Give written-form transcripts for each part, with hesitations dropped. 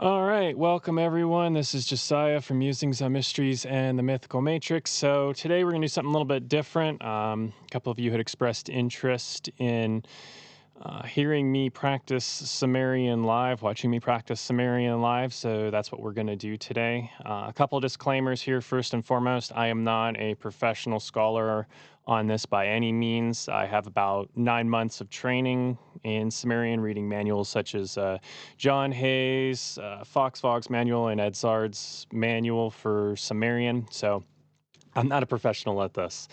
All right, welcome everyone. This is Josiah from Musings on Mysteries and the Mythical Matrix. So today we're going to do something a little bit different. A couple of you had expressed interest in hearing me practice Sumerian live, watching me practice Sumerian live. So that's what we're going to do today. A couple of disclaimers here. First and foremost, I am not a professional scholar on this by any means. I have about 9 months of training in Sumerian, reading manuals such as John Hayes, Fox Fogg's manual, and Edzard's manual for Sumerian. So I'm not a professional at this.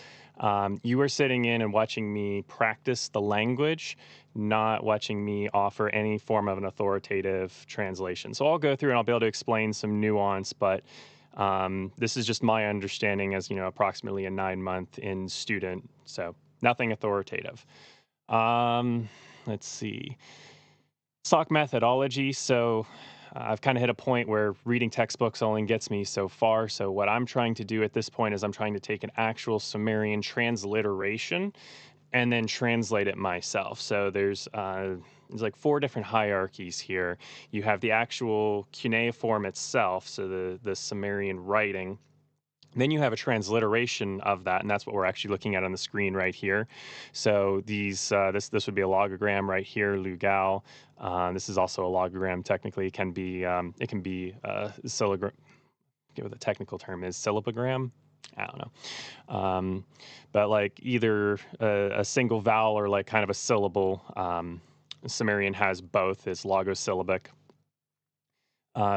You are sitting in and watching me practice the language, not watching me offer any form of an authoritative translation. So I'll go through and I'll be able to explain some nuance, but this is just my understanding as, approximately a 9 month in student. So nothing authoritative. Um, let's see. Stock methodology. So I've kind of hit a point where reading textbooks only gets me so far. So what I'm trying to do at this point is I'm trying to take an actual Sumerian transliteration and then translate it myself. So there's like four different hierarchies here. You have the actual cuneiform itself, so the Sumerian writing. Then you have a transliteration of that, and that's what we're actually looking at on the screen right here. So this would be a logogram right here, Lugal. This is also a logogram. Technically, it can be syllagram. Get what the technical term is, syllabogram. I don't know, but like either a single vowel or like kind of a syllable. Sumerian has both. Is logosyllabic.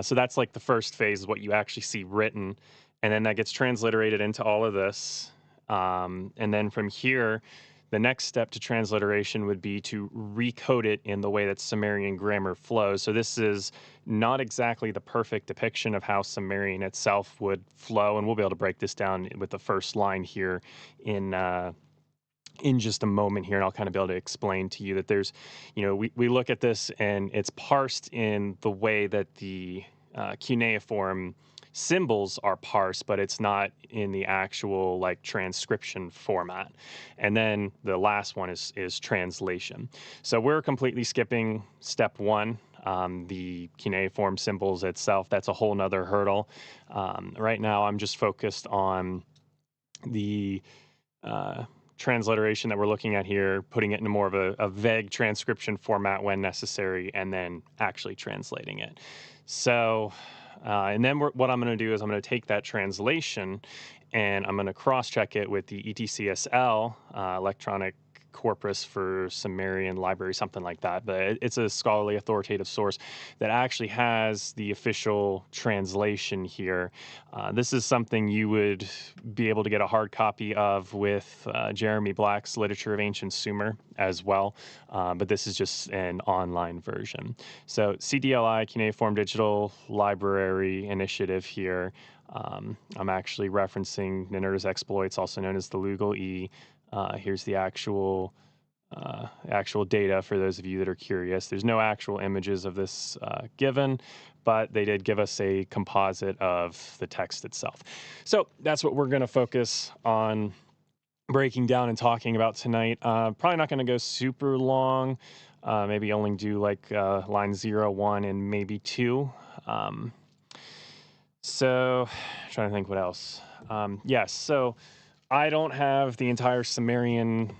So that's like the first phase, is what you actually see written, and then that gets transliterated into all of this. And then from here, the next step to transliteration would be to recode it in the way that Sumerian grammar flows. So this is not exactly the perfect depiction of how Sumerian itself would flow, and we'll be able to break this down with the first line here in just a moment here, and I'll kind of be able to explain to you that we look at this and it's parsed in the way that the cuneiform symbols are parsed, but it's not in the actual like transcription format. And then the last one is translation. So we're completely skipping step one. The cuneiform symbols itself, that's a whole nother hurdle. Right now I'm just focused on the transliteration that we're looking at here, putting it in more of a vague transcription format when necessary, and then actually translating it. So, and then what I'm going to do is I'm going to take that translation and I'm going to cross-check it with the ETCSL, electronic corpus for Sumerian library, something like that. But it's a scholarly authoritative source that actually has the official translation here. This is something you would be able to get a hard copy of with Jeremy Black's Literature of Ancient Sumer as well. But this is just an online version. So CDLI, Cuneiform Digital Library Initiative here. I'm actually referencing Ninurta's exploits, also known as the Lugal E. Here's the actual data for those of you that are curious. There's no actual images of this given, but they did give us a composite of the text itself. So that's what we're going to focus on breaking down and talking about tonight. Probably not going to go super long. Maybe only do like line 0, 1, and maybe 2. So trying to think what else. Yes, so I don't have the entire Sumerian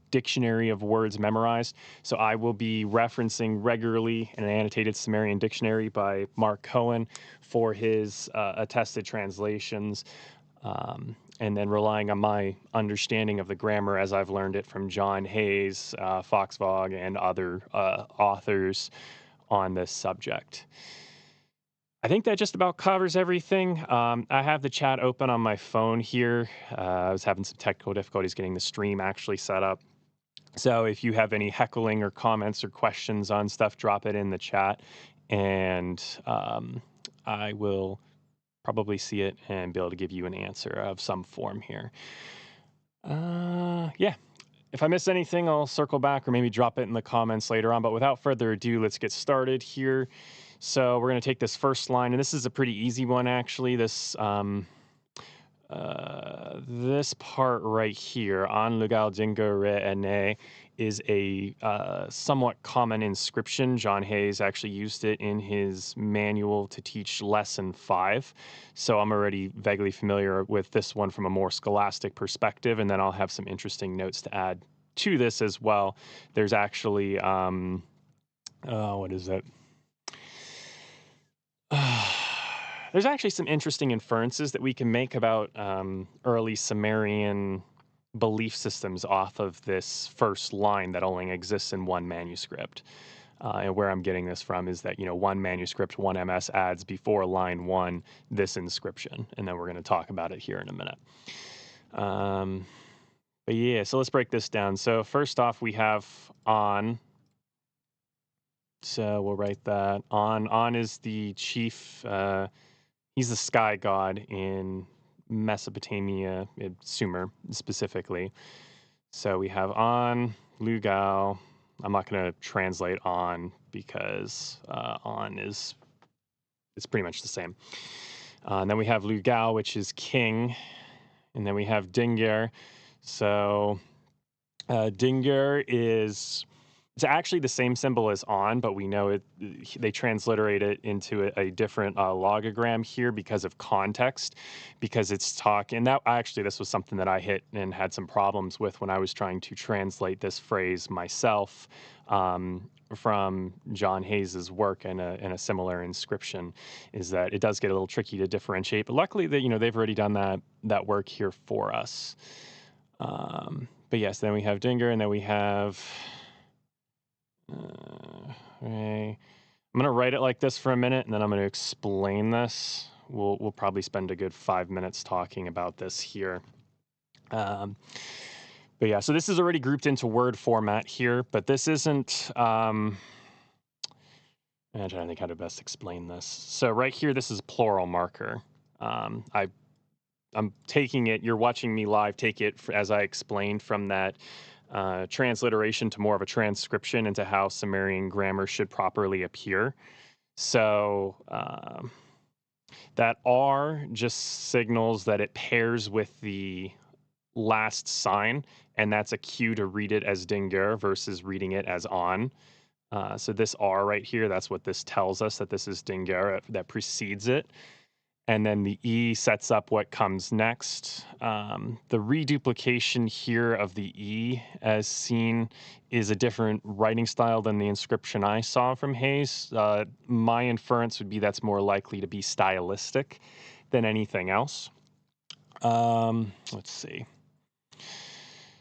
dictionary of words memorized, so I will be referencing regularly an annotated Sumerian dictionary by Mark Cohen for his attested translations, and then relying on my understanding of the grammar as I've learned it from John Hayes, Fox Fogg, and other authors on this subject. I think that just about covers everything. I have the chat open on my phone here. I was having some technical difficulties getting the stream actually set up. So if you have any heckling or comments or questions on stuff, drop it in the chat, and I will probably see it and be able to give you an answer of some form here. Yeah. If I miss anything, I'll circle back or maybe drop it in the comments later on. But without further ado, let's get started here. So we're going to take this first line, and this is a pretty easy one, actually. This this part right here, on Lugal Dingo Re Ene, is a somewhat common inscription. John Hayes actually used it in his manual to teach lesson 5. So I'm already vaguely familiar with this one from a more scholastic perspective, and then I'll have some interesting notes to add to this as well. There's actually, what is it? There's actually some interesting inferences that we can make about early Sumerian belief systems off of this first line that only exists in one manuscript. And where I'm getting this from is that, one manuscript, one MS adds before line 1 this inscription. And then we're going to talk about it here in a minute. But yeah, so let's break this down. So first off, we have on. So we'll write that. On is the chief. He's the sky god in Mesopotamia, Sumer specifically. So we have on, Lugal. I'm not going to translate on because on is it's pretty much the same. And then we have Lugal, which is king. And then we have Dingir. So Dingir is... It's actually the same symbol as on, but we know they transliterate it into a different logogram here because of context, because it's talking. This was something that I hit and had some problems with when I was trying to translate this phrase myself from John Hayes's work in a similar inscription, is that it does get a little tricky to differentiate. But luckily, they've already done that work here for us. But yes, then we have Dingir, and then we have. Okay. I'm going to write it like this for a minute, and then I'm going to explain this. We'll probably spend a good 5 minutes talking about this here. But yeah, so this is already grouped into word format here, but this isn't... I'm trying to think how to best explain this. So right here, this is a plural marker. I'm taking it, you're watching me live take it as I explained from that transliteration to more of a transcription into how Sumerian grammar should properly appear. So that R just signals that it pairs with the last sign, and that's a cue to read it as Dingir versus reading it as on. So this R right here, that's what this tells us, that this is Dingir that precedes it. And then the E sets up what comes next. The reduplication here of the E, as seen, is a different writing style than the inscription I saw from Hayes. My inference would be that's more likely to be stylistic than anything else. Let's see.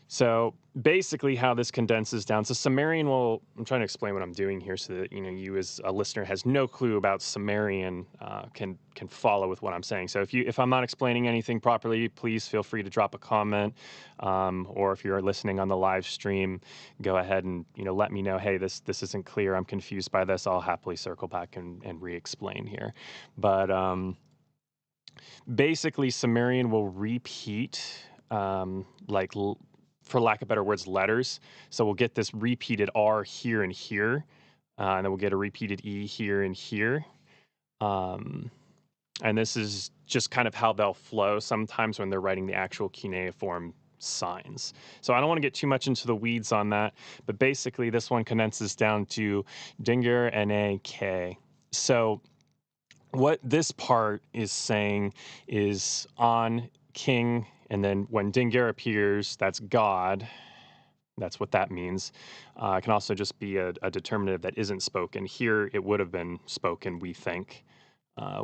So basically how this condenses down. So Sumerian I'm trying to explain what I'm doing here so that, you as a listener has no clue about Sumerian can follow with what I'm saying. So if I'm not explaining anything properly, please feel free to drop a comment. Or if you're listening on the live stream, go ahead and, let me know, hey, this isn't clear. I'm confused by this. I'll happily circle back and re-explain here. But basically Sumerian will repeat for lack of better words, letters. So we'll get this repeated R here and here, and then we'll get a repeated E here and here. And this is just kind of how they'll flow sometimes when they're writing the actual cuneiform signs. So I don't want to get too much into the weeds on that, but basically this one condenses down to Dingir Ene K. So what this part is saying is on king. And then when Dingir appears, that's God. That's what that means. It can also just be a determinative that isn't spoken. Here, it would have been spoken, we think.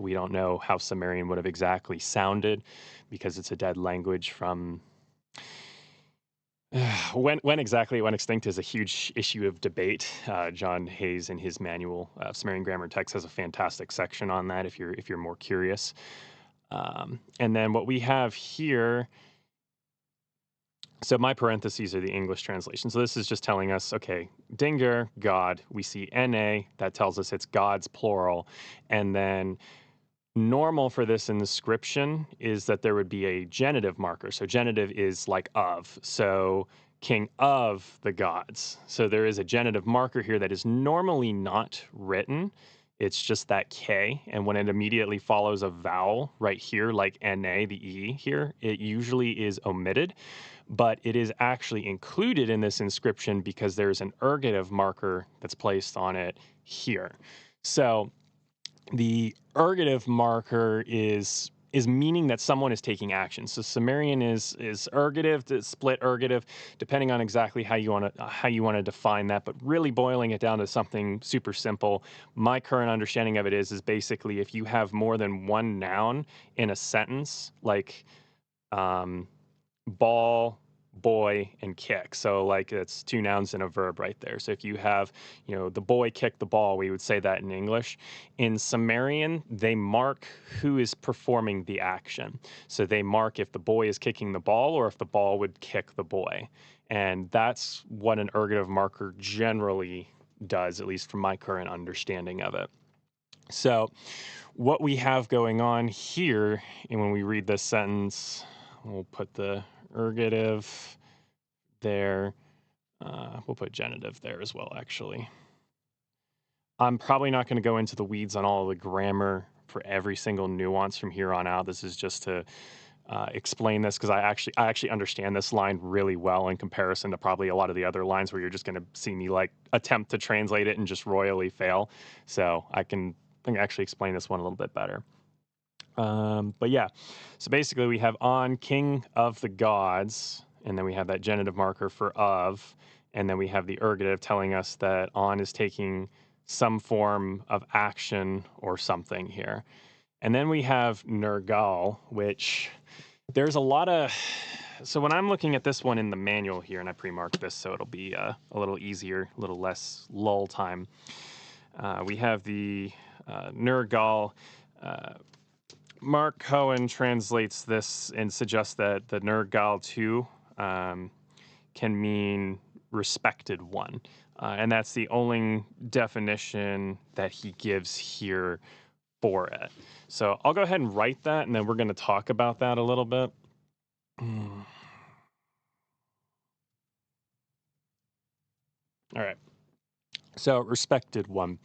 We don't know how Sumerian would have exactly sounded because it's a dead language from... When exactly it went extinct is a huge issue of debate. John Hayes in his manual, Sumerian Grammar Text, has a fantastic section on that if you're more curious. And then what we have here, so my parentheses are the English translation. So this is just telling us, okay, Dingir, God. We see Na, that tells us it's God's plural. And then normal for this inscription is that there would be a genitive marker. So genitive is like of. So king of the gods. So there is a genitive marker here that is normally not written it's just that K. And when it immediately follows a vowel right here, like NA, the E here, it usually is omitted, but it is actually included in this inscription because there's an ergative marker that's placed on it here. So the ergative marker is meaning that someone is taking action. So Sumerian is ergative, to split ergative, depending on exactly how you want to define that. But really boiling it down to something super simple, my current understanding of it is basically if you have more than one noun in a sentence, like ball, boy, and kick. So like it's two nouns and a verb right there. So if you have, the boy kicked the ball, we would say that in English. In Sumerian, they mark who is performing the action. So they mark if the boy is kicking the ball or if the ball would kick the boy. And that's what an ergative marker generally does, at least from my current understanding of it. So what we have going on here, and when we read this sentence, we'll put the ergative there. We'll put genitive there as well, actually. I'm probably not going to go into the weeds on all of the grammar for every single nuance from here on out. This is just to explain this because I actually understand this line really well in comparison to probably a lot of the other lines where you're just going to see me like attempt to translate it and just royally fail. So I can actually explain this one a little bit better. But yeah, so basically we have on king of the gods, and then we have that genitive marker for of, and then we have the ergative telling us that on is taking some form of action or something here. And then we have Nergal, which there's a lot of, so when I'm looking at this one in the manual here, and I pre-marked this so it'll be a little easier, a little less lull time, we have the Nergal. Mark Cohen translates this and suggests that the Nergal too can mean respected one. And that's the only definition that he gives here for it. So I'll go ahead and write that, and then we're going to talk about that a little bit. All right. So respected one.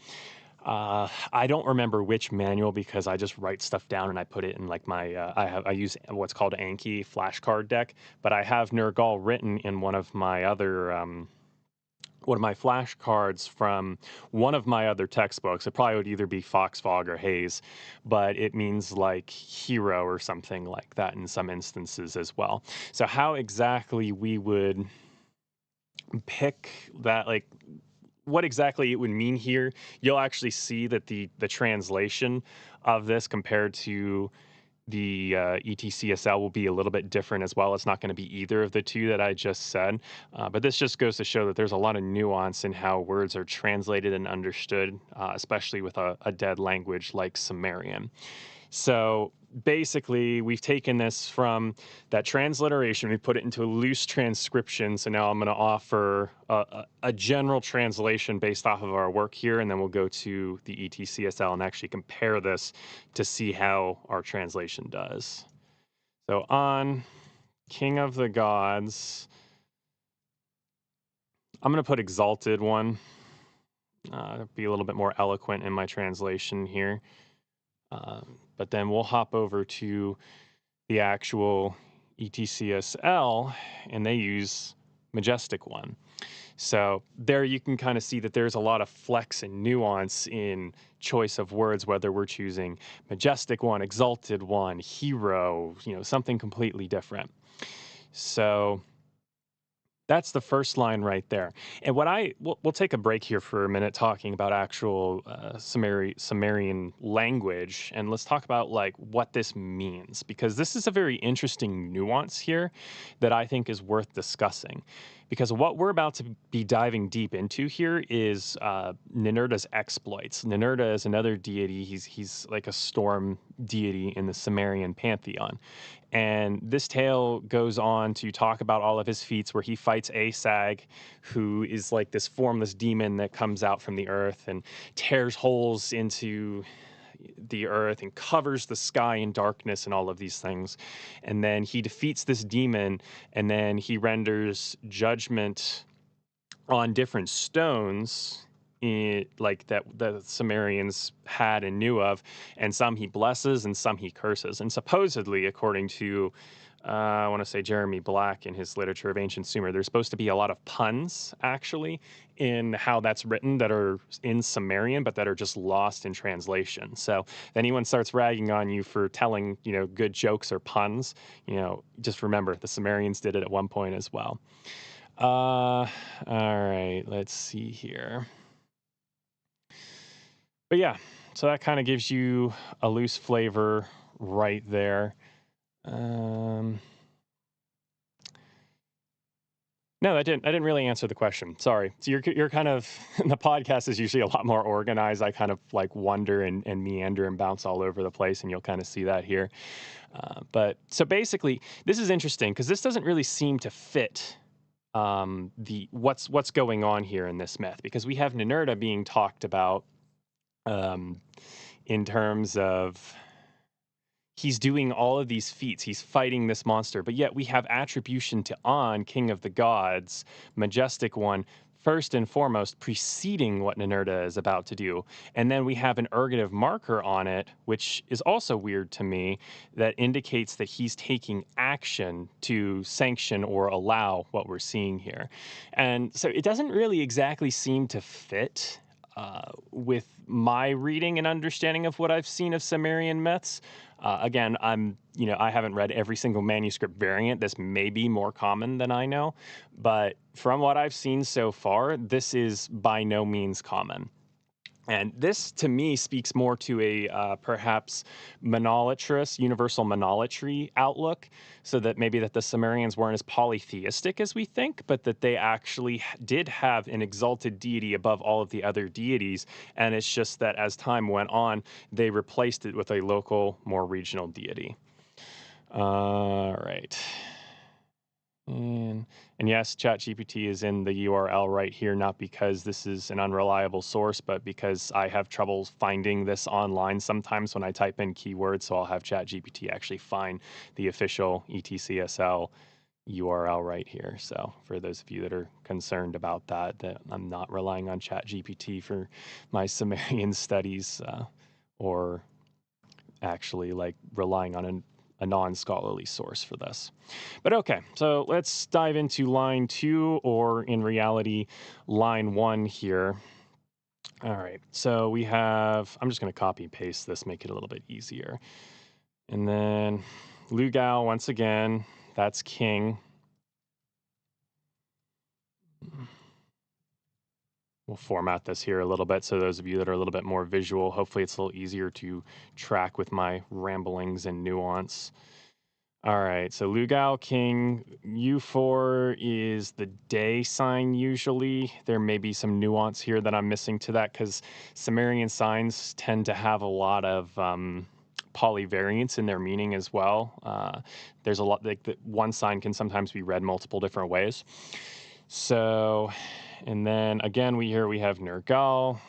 I don't remember which manual because I just write stuff down and I put it in like my I use what's called Anki flashcard deck, but I have Nergal written in one of my other flashcards from one of my other textbooks. It probably would either be Foxfog or Hayes, but it means like hero or something like that in some instances as well. So how exactly we would pick that, like what exactly it would mean here, you'll actually see that the translation of this compared to the ETCSL will be a little bit different as well. It's not going to be either of the two that I just said, but this just goes to show that there's a lot of nuance in how words are translated and understood, especially with a dead language like Sumerian. So basically, we've taken this from that transliteration, we put it into a loose transcription. So now I'm going to offer a general translation based off of our work here, and then we'll go to the ETCSL and actually compare this to see how our translation does. So on King of the Gods, I'm going to put exalted one. Be a little bit more eloquent in my translation here. But then we'll hop over to the actual ETCSL, and they use majestic one. So there you can kind of see that there's a lot of flex and nuance in choice of words, whether we're choosing majestic one, exalted one, hero, something completely different. So that's the first line right there. And we'll take a break here for a minute talking about actual Sumerian language, and let's talk about like what this means, because this is a very interesting nuance here that I think is worth discussing. Because what we're about to be diving deep into here is Ninurta's exploits. Ninurta is another deity. He's like a storm deity in the Sumerian pantheon. And this tale goes on to talk about all of his feats where he fights Asag, who is like this formless demon that comes out from the earth and tears holes into the earth and covers the sky in darkness and all of these things. And then he defeats this demon, and then he renders judgment on different stones like that the Sumerians had and knew of, and some he blesses and some he curses. And supposedly, according to I want to say Jeremy Black in his Literature of Ancient Sumer, there's supposed to be a lot of puns actually in how that's written that are in Sumerian, but that are just lost in translation. So if anyone starts ragging on you for telling, good jokes or puns, just remember the Sumerians did it at one point as well. All right, let's see here. But yeah, so that kind of gives you a loose flavor right there. No, I didn't really answer the question. Sorry. So you're kind of the podcast is usually a lot more organized. I kind of like wonder and meander and bounce all over the place, and you'll kind of see that here. But so basically, this is interesting because this doesn't really seem to fit the what's going on here in this myth, because we have Ninurta being talked about in terms of he's doing all of these feats. He's fighting this monster, but yet we have attribution to An, king of the gods, majestic one, first and foremost, preceding what Ninurta is about to do. And then we have an ergative marker on it, which is also weird to me, that indicates that he's taking action to sanction or allow what we're seeing here. And so it doesn't really exactly seem to fit with my reading and understanding of what I've seen of Sumerian myths. Again, I haven't read every single manuscript variant. This may be more common than I know, but from what I've seen so far, this is by no means common. And this, to me, speaks more to a perhaps monolatrous, universal monolatry outlook, so that maybe that the Sumerians weren't as polytheistic as we think, but that they actually did have an exalted deity above all of the other deities. And it's just that as time went on, they replaced it with a local, more regional deity. All right. And yes, ChatGPT is in the URL right here, not because this is an unreliable source, but because I have trouble finding this online sometimes when I type in keywords. So I'll have ChatGPT actually find the official ETCSL URL right here. So for those of you that are concerned about that I'm not relying on ChatGPT for my Sumerian studies or actually like relying on a non-scholarly source for this. But okay, so let's dive into line 2, or in reality, line 1 here. All right, so we have, I'm just going to copy and paste this, make it a little bit easier. And then Lugal, once again, that's king. We'll format this here a little bit so those of you that are a little bit more visual, hopefully it's a little easier to track with my ramblings and nuance. All right, so Lugal king, U4 is the day sign usually. There may be some nuance here that I'm missing to that because Sumerian signs tend to have a lot of polyvariance in their meaning as well. There's a lot, like one sign can sometimes be read multiple different ways. So, and then again, we have Nergal,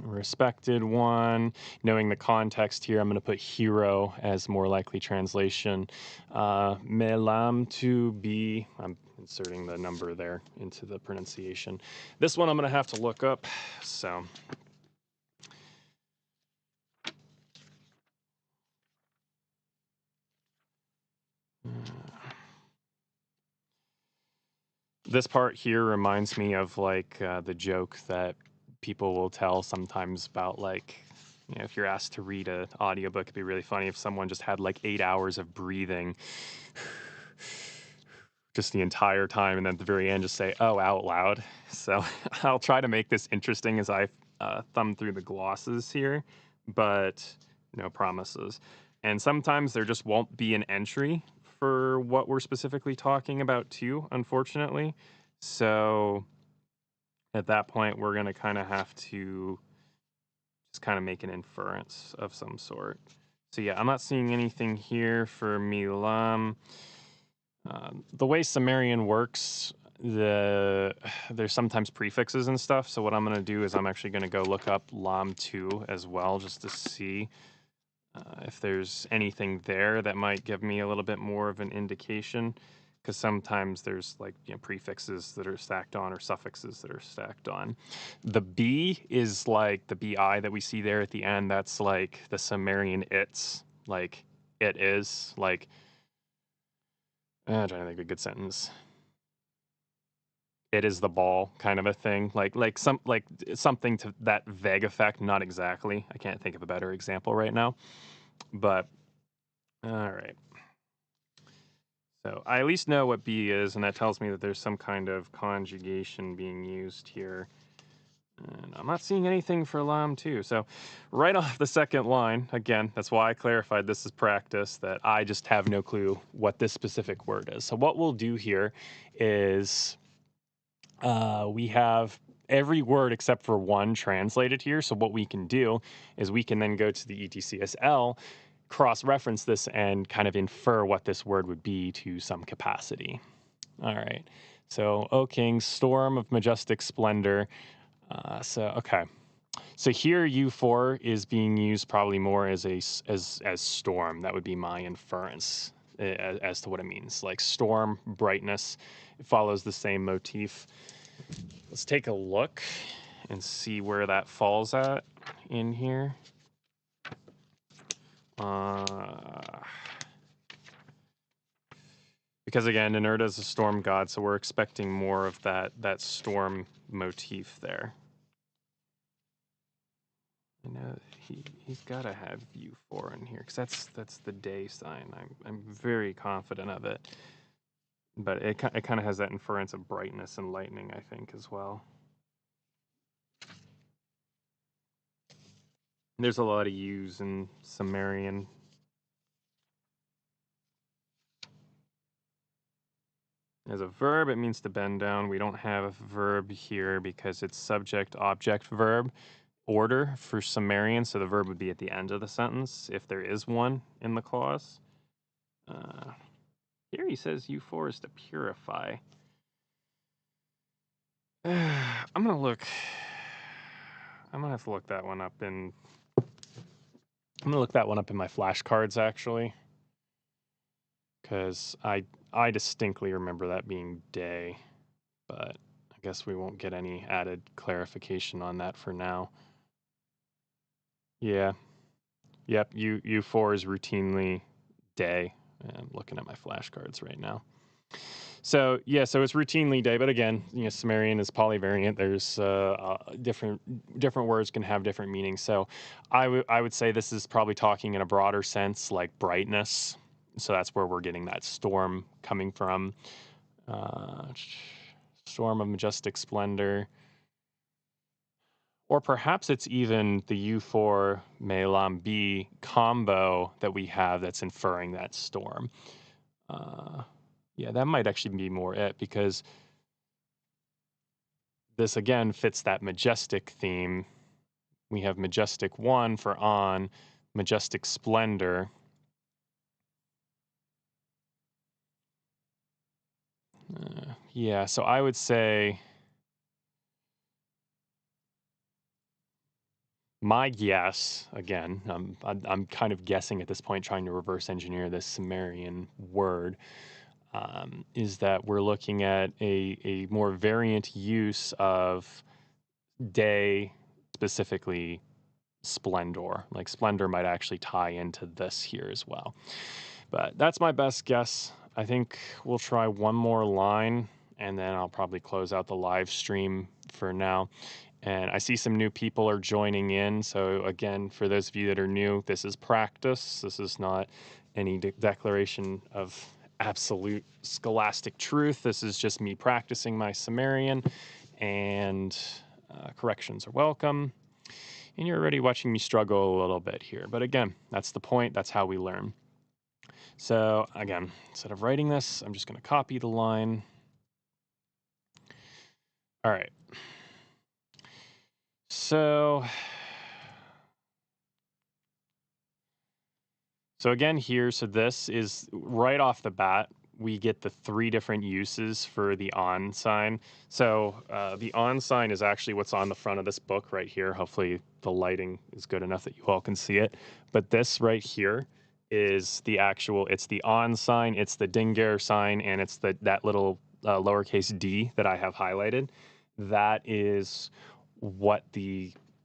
respected one. Knowing the context here, I'm going to put hero as more likely translation. Melam to be, I'm inserting the number there into the pronunciation. This one I'm going to have to look up. So this part here reminds me of like the joke that people will tell sometimes about like, if you're asked to read an audiobook, it'd be really funny if someone just had like 8 hours of breathing just the entire time, and then at the very end just say, oh, out loud. So I'll try to make this interesting as I thumb through the glosses here, but no promises. And sometimes there just won't be an entry for what we're specifically talking about too, unfortunately. So at that point, we're going to kind of have to just kind of make an inference of some sort. So yeah, I'm not seeing anything here for Milam. The way Sumerian works, there's sometimes prefixes and stuff. So what I'm going to do is I'm actually going to go look up Lam 2 as well, just to see if there's anything there that might give me a little bit more of an indication. because sometimes there's like, you know, prefixes that are stacked on or suffixes that are stacked on. The B is like the BI that we see there at the end. That's like the Sumerian it's, like it is, like, I'm trying to think of a good sentence. It is the ball kind of a thing, like something to that vague effect. Not exactly. I can't think of a better example right now, but all right. So I at least know what B is, and that tells me that there's some kind of conjugation being used here. And I'm not seeing anything for lam too. So right off the second line, again, that's why I clarified this is practice, that I just have no clue what this specific word is. So what we'll do here is we have every word except for one translated here. So what we can do is we can then go to the ETCSL, cross-reference this, and kind of infer what this word would be to some capacity. All right. So, O King, storm of majestic splendor. Okay. So here U4 is being used probably more as as storm. That would be my inference as to what it means. Like storm, brightness, it follows the same motif. Let's take a look and see where that falls at in here. Because again, Inerta is a storm god, so we're expecting more of that storm motif there. I know he's got to have U4 in here, because that's the day sign. I'm very confident of it. But it kind of has that inference of brightness and lightning, I think, as well. There's a lot of U's in Sumerian. As a verb, it means to bend down. We don't have a verb here because it's subject, object, verb order for Sumerian, so the verb would be at the end of the sentence if there is one in the clause. Here he says U4 is to purify. I'm gonna have to look that one up in. I'm gonna look that one up in my flashcards actually, because I distinctly remember that being day, but I guess we won't get any added clarification on that for now. Yeah. Yep. U4 is routinely day. I'm looking at my flashcards right now. So yeah, so it's routinely day, but again, you know, Sumerian is polyvariant. There's different words can have different meanings. So I would say this is probably talking in a broader sense, like brightness. So that's where we're getting that storm coming from. Storm of majestic splendor. Or perhaps it's even the U4 Melam B combo that we have that's inferring that storm. Yeah, that might actually be more it, because this again fits that majestic theme. We have majestic 1 for on, majestic splendor. Yeah, so I would say my guess, again, I'm kind of guessing at this point, trying to reverse engineer this Sumerian word, is that we're looking at a more variant use of day, specifically splendor. Like splendor might actually tie into this here as well. But that's my best guess. I think we'll try one more line, and then I'll probably close out the live stream for now. And I see some new people are joining in. So again, for those of you that are new, this is practice. This is not any declaration of absolute scholastic truth. This is just me practicing my Sumerian, and corrections are welcome. And you're already watching me struggle a little bit here. But again, that's the point. That's how we learn. So again, instead of writing this, I'm just going to copy the line. All right. So again here, so this is right off the bat, we get the 3 different uses for the on sign. So the on sign is actually what's on the front of this book right here. Hopefully the lighting is good enough that you all can see it. But this right here is the actual, it's the on sign, it's the Dinger sign, and it's that little lowercase d that I have highlighted. That is what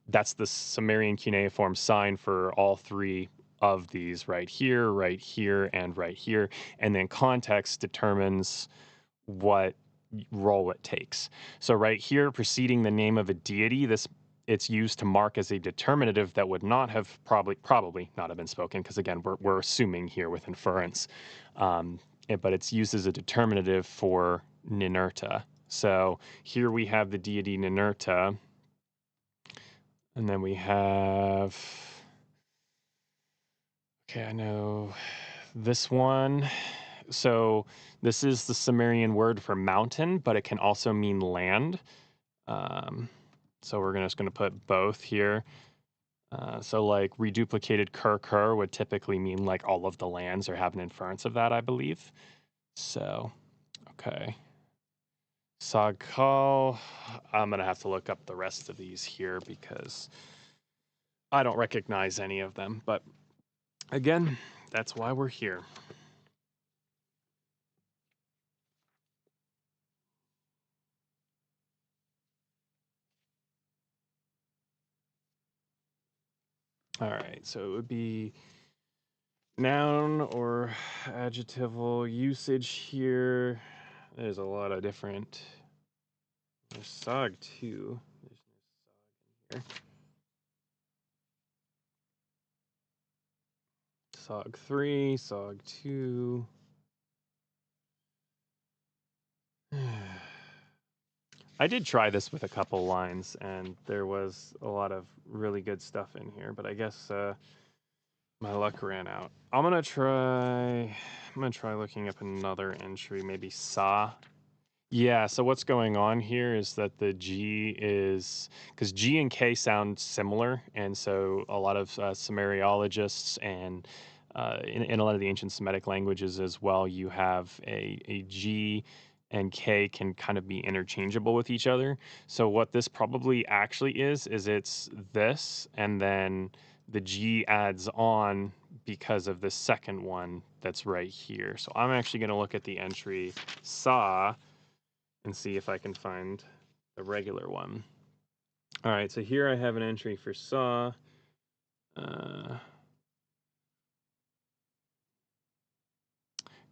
that's the Sumerian cuneiform sign for all three of these right here, and right here. And then context determines what role it takes. So right here, preceding the name of a deity, it's used to mark as a determinative that would not have probably not have been spoken, because again, we're assuming here with inference, but it's used as a determinative for Ninurta. So here we have the deity Ninurta, and then we have, okay, I know this one. So this is the Sumerian word for mountain, but it can also mean land. So we're just going to put both here. So like reduplicated Kur would typically mean like all of the lands, or have an inference of that, I believe. So, okay. Sagkal, I'm going to have to look up the rest of these here because I don't recognize any of them. But again, that's why we're here. All right, so it would be noun or adjectival usage here. There's a lot of different. There's SOG 2. There's no SOG here. SOG 3, SOG 2. I did try this with a couple lines, and there was a lot of really good stuff in here, but I guess my luck ran out. I'm gonna try looking up another entry, maybe Sa. Yeah, so what's going on here is that the G is, because G and K sound similar, and so a lot of Sumeriologists and in a lot of the ancient Semitic languages as well, you have a G and K can kind of be interchangeable with each other. So what this probably actually is it's this, and then the G adds on because of the second one that's right here. So I'm actually going to look at the entry Sa and see if I can find the regular one. All right, so here I have an entry for Sa.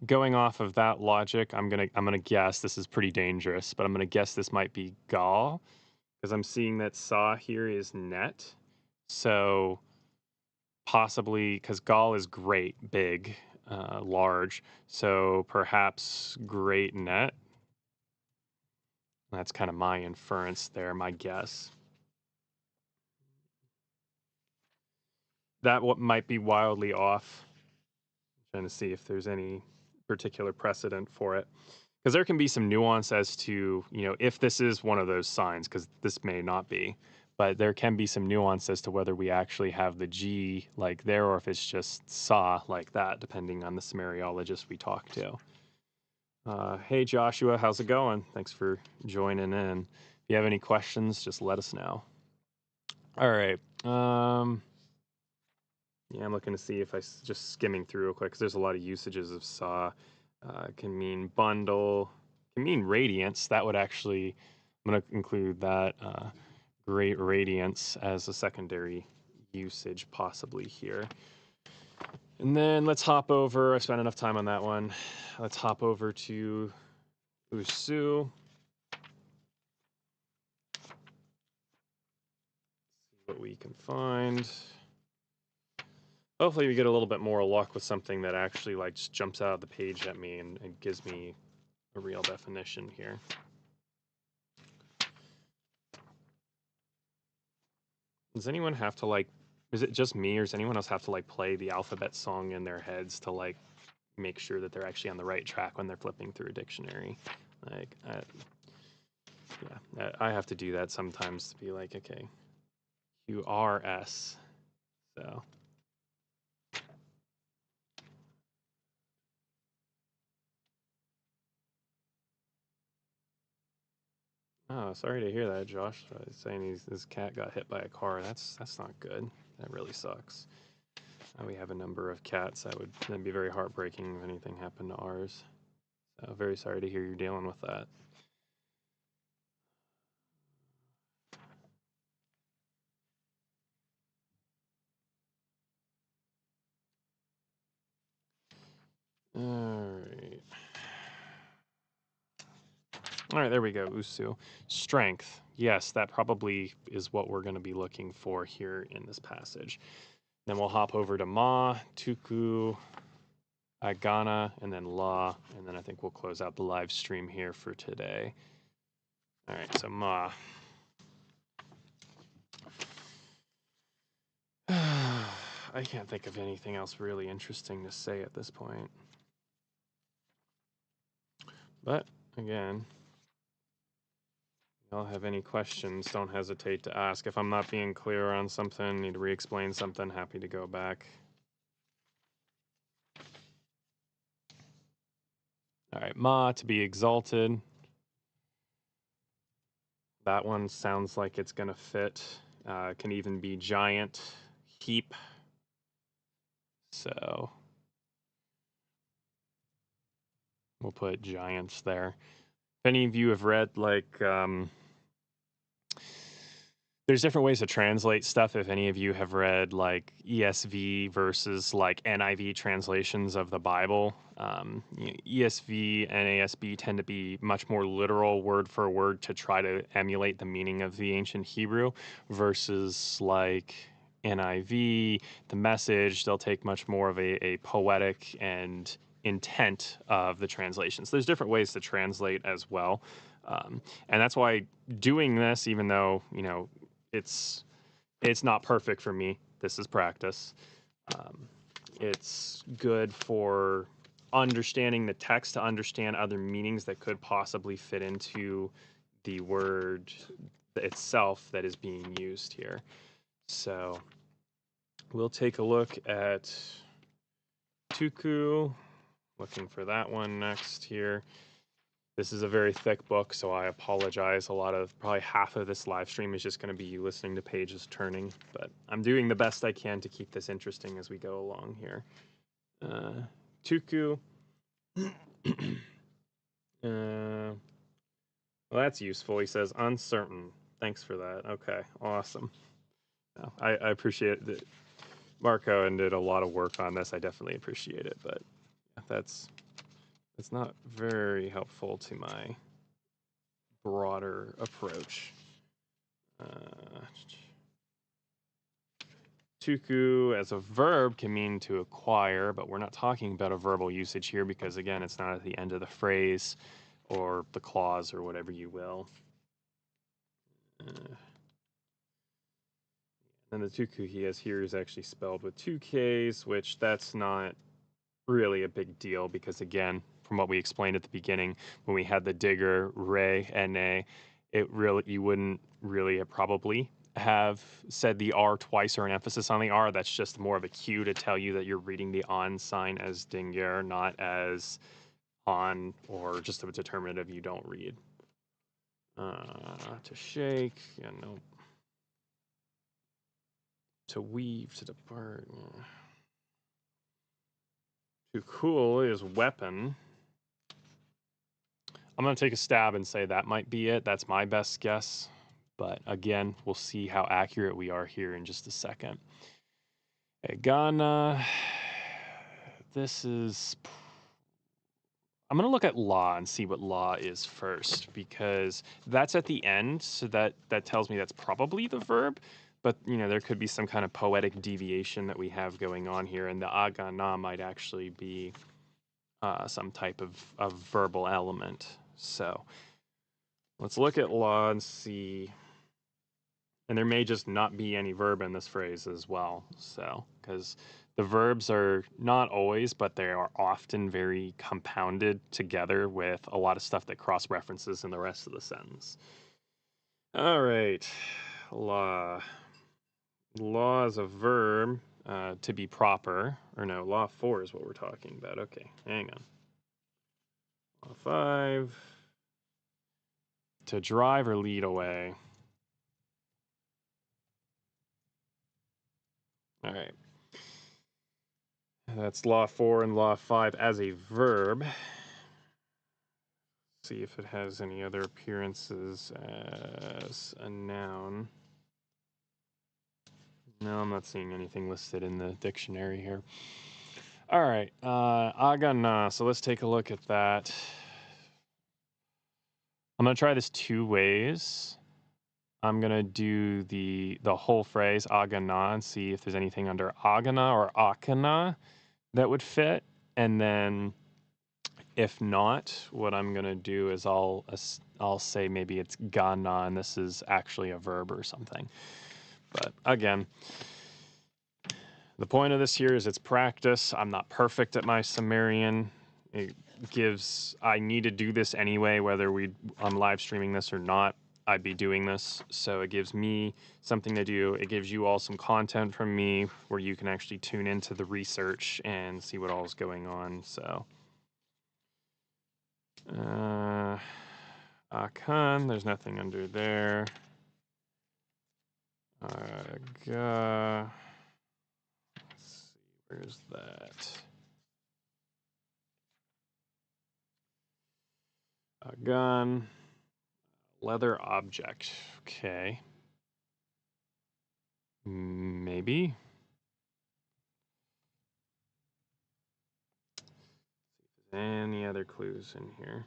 Going off of that logic, I'm gonna guess this is pretty dangerous, but I'm gonna guess this might be Gal, because I'm seeing that Sa here is net. So possibly, because Gal is great, big, large. So perhaps great net. That's kind of my inference there, my guess. That might be wildly off. I'm trying to see if there's any particular precedent for it. Because there can be some nuance as to, if this is one of those signs, because this may not be, but there can be some nuance as to whether we actually have the G like there, or if it's just Sa like that, depending on the Sumeriologist we talk to. Hey Joshua, how's it going? Thanks for joining in. If you have any questions, just let us know. All right. Yeah, I'm looking to see if just skimming through real quick, because there's a lot of usages of Sa. Can mean bundle, can mean radiance. That would actually, I'm going to include that great radiance as a secondary usage possibly here. And then let's hop over. I spent enough time on that one. Let's hop over to Usu. See what we can find. Hopefully we get a little bit more luck with something that actually like just jumps out of the page at me and gives me a real definition here. Does anyone have to like, is it just me, or does anyone else have to like play the alphabet song in their heads to like make sure that they're actually on the right track when they're flipping through a dictionary? Like, yeah, I have to do that sometimes to be like, okay, QRS. So. Oh, sorry to hear that, Josh. Saying his cat got hit by a car. That's not good. That really sucks. We have a number of cats. That'd be very heartbreaking if anything happened to ours. So very sorry to hear you're dealing with that. All right, there we go, Usu. Strength. Yes, that probably is what we're going to be looking for here in this passage. Then we'll hop over to Ma, Tuku, Agana, and then La, and then I think we'll close out the live stream here for today. All right, so Ma. I can't think of anything else really interesting to say at this point. But, again, if y'all have any questions, don't hesitate to ask. If I'm not being clear on something, need to re-explain something, happy to go back. All right, Ma, to be exalted. That one sounds like it's going to fit. Can even be giant, heap. So we'll put giants there. If any of you have read, like, there's different ways to translate stuff. If any of you have read like ESV versus like NIV translations of the Bible, ESV and ASB tend to be much more literal word for word to try to emulate the meaning of the ancient Hebrew versus like NIV, the Message, they'll take much more of a poetic and intent of the translations. There's different ways to translate as well. And that's why doing this, even though, you know, it's not perfect for me. This is practice. It's good for understanding the text to understand other meanings that could possibly fit into the word itself that is being used here. So we'll take a look at Tuku, looking for that one next here. This is a very thick book, so I apologize. Probably half of this live stream is just going to be you listening to pages turning, but I'm doing the best I can to keep this interesting as we go along here. Tuku. Well, that's useful. He says uncertain. Thanks for that. Okay, awesome. No, I appreciate that. Marco and did a lot of work on this. I definitely appreciate it, but that's not very helpful to my broader approach. Tuku as a verb can mean to acquire, but we're not talking about a verbal usage here because, again, it's not at the end of the phrase or the clause or whatever you will. And the Tuku he has here is actually spelled with two Ks, which that's not really a big deal because, again, from what we explained at the beginning, when we had the digger, re, na, you wouldn't really probably have said the R twice or an emphasis on the R. That's just more of a cue to tell you that you're reading the on sign as dinger, not as on or just a determinative you don't read. To shake, yeah, no. To weave, to depart. Yeah. To cool is weapon. I'm going to take a stab and say that might be it. That's my best guess. But again, we'll see how accurate we are here in just a second. Ghana. This is... I'm going to look at law and see what law is first, because that's at the end, so that tells me that's probably the verb. But, you know, there could be some kind of poetic deviation that we have going on here, and the agana might actually be some type of verbal element. So let's look at law and see. And there may just not be any verb in this phrase as well. So, because the verbs are not always, but they are often very compounded together with a lot of stuff that cross-references in the rest of the sentence. All right, law. Law is a verb to be proper. Or no, law 4 is what we're talking about. Okay, hang on. Law 5. To drive or lead away. All right. That's law 4 and law 5 as a verb. See if it has any other appearances as a noun. No, I'm not seeing anything listed in the dictionary here. All right, agana. So let's take a look at that. I'm going to try this 2 ways. I'm going to do the whole phrase agana and see if there's anything under agana or akana that would fit. And then if not, what I'm going to do is I'll say maybe it's gana and this is actually a verb or something. But again, the point of this here is it's practice. I'm not perfect at my Sumerian. I need to do this anyway, whether I'm live streaming this or not, I'd be doing this. So it gives me something to do. It gives you all some content from me where you can actually tune into the research and see what all is going on. So, Akan, there's nothing under there. Let's see, where's that? A gun, leather object. Okay. Maybe. See if there's any other clues in here.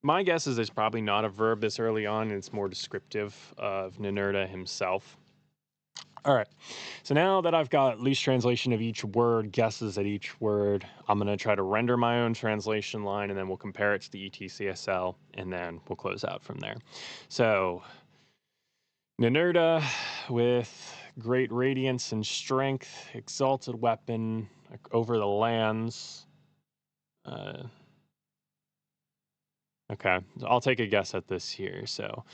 My guess is there's probably not a verb this early on, and it's more descriptive of Ninurta himself. All right, so now that I've got loose translation of each word, guesses at each word, I'm going to try to render my own translation line, and then we'll compare it to the ETCSL, and then we'll close out from there. So, Ninurta with great radiance and strength, exalted weapon over the lands. Okay, I'll take a guess at this here. So,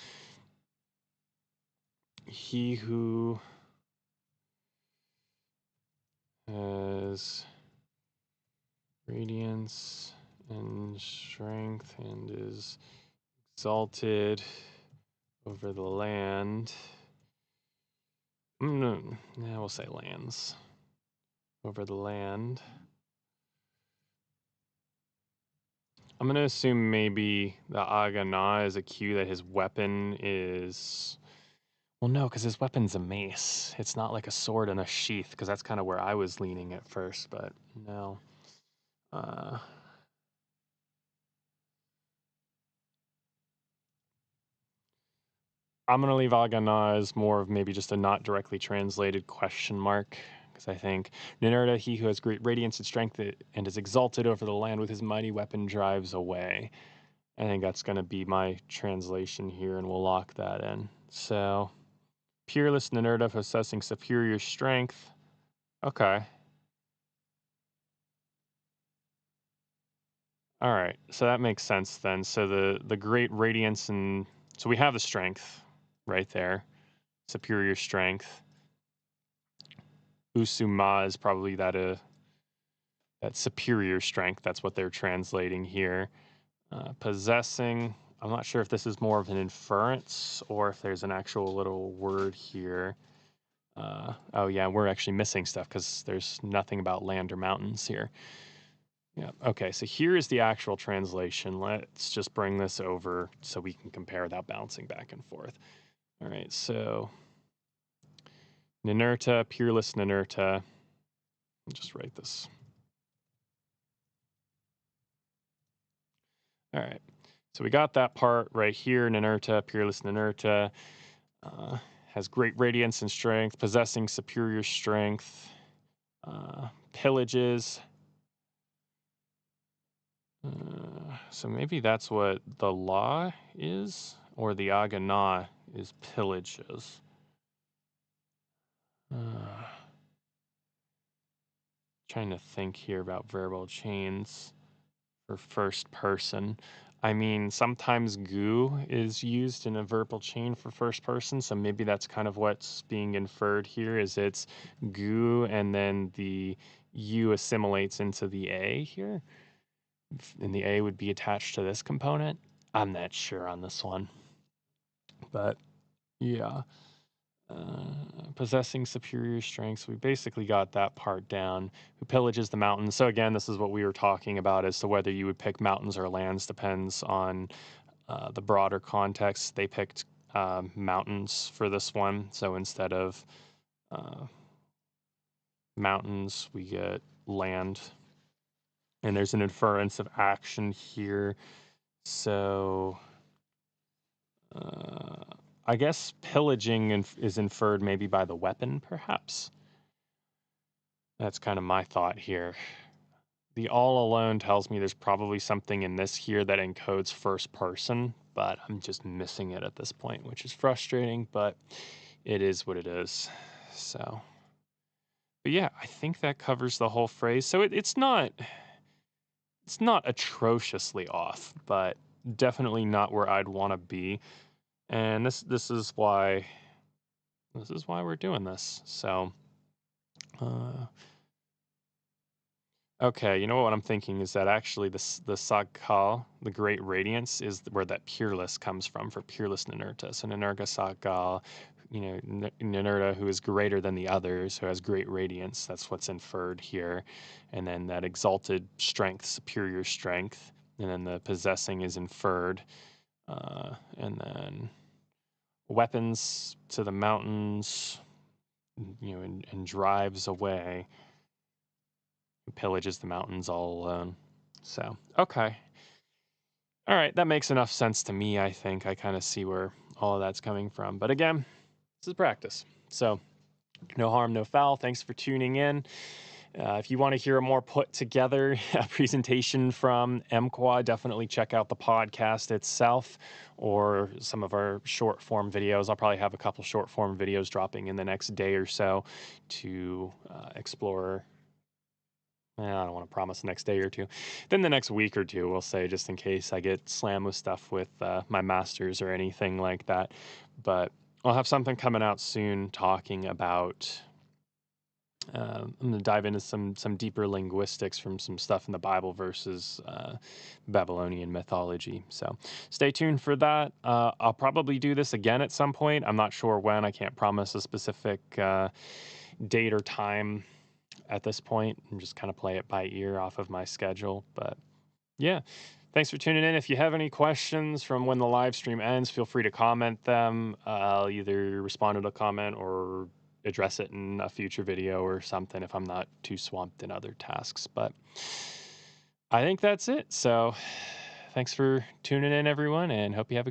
he who has radiance and strength and is exalted over the land. No, we'll say lands. Over the land. I'm going to assume maybe the Agana is a cue that his weapon is... Well, no, because his weapon's a mace. It's not like a sword and a sheath, because that's kind of where I was leaning at first, but no. I'm going to leave Agana as more of maybe just a not directly translated question mark, because I think Ninurta, he who has great radiance and strength and is exalted over the land with his mighty weapon, drives away. I think that's going to be my translation here, and we'll lock that in. So, peerless Ninurta possessing superior strength. Okay. All right, so that makes sense then. So the great radiance and so we have the strength right there, superior strength. Usuma is probably that superior strength. That's what they're translating here. Possessing. I'm not sure if this is more of an inference or if there's an actual little word here. Oh yeah, we're actually missing stuff because there's nothing about land or mountains here. Yeah, okay, so here is the actual translation. Let's just bring this over so we can compare without bouncing back and forth. All right, so Ninurta, peerless Ninurta. I'll just write this. All right, so we got that part right here. Ninurta, peerless Ninurta, has great radiance and strength, possessing superior strength, pillages. So maybe that's what the law is, or the agana is pillages. Trying to think here about verbal chains for first person. I mean, sometimes goo is used in a verbal chain for first person, so maybe that's kind of what's being inferred here is it's goo and then the U assimilates into the A here. And the A would be attached to this component. I'm not sure on this one. But yeah. possessing superior strengths. We basically got that part down. Who pillages the mountains. So again, this is what we were talking about as to whether you would pick mountains or lands depends on the broader context. They picked mountains for this one. So instead of mountains, we get land. And there's an inference of action here. So I guess pillaging is inferred maybe by the weapon, perhaps. That's kind of my thought here. The all alone tells me there's probably something in this here that encodes first person, but I'm just missing it at this point, which is frustrating, but it is what it is. So, but yeah, I think that covers the whole phrase. So it's not atrociously off, but definitely not where I'd want to be. And this is why we're doing this. So, okay, you know what I'm thinking is that actually the Sagkal, the Great Radiance, is where that peerless comes from for peerless Ninurta. So Ninurta Sagkal, Ninurta, who is greater than the others, who has great radiance. That's what's inferred here. And then that exalted strength, superior strength. And then the possessing is inferred. And then weapons to the mountains, and drives away. Who pillages the mountains all alone. So, okay. All right, that makes enough sense to me, I think. I kind of see where all of that's coming from. But again, this is practice. So, no harm, no foul. Thanks for tuning in. If you want to hear a more put together presentation from MQuad, definitely check out the podcast itself or some of our short form videos. I'll probably have a couple short form videos dropping in the next day or so to explore. I don't want to promise the next day or two. Then the next week or two, we'll say, just in case I get slammed with stuff with my masters or anything like that. But I'll have something coming out soon talking about. I'm going to dive into some deeper linguistics from some stuff in the Bible versus Babylonian mythology. So stay tuned for that. I'll probably do this again at some point. I'm not sure when. I can't promise a specific date or time at this point, and just kind of play it by ear off of my schedule. But yeah, thanks for tuning in. If you have any questions from when the live stream ends, feel free to comment them. I'll either respond to the comment or address it in a future video or something if I'm not too swamped in other tasks. But I think that's it. So thanks for tuning in, everyone, and hope you have a good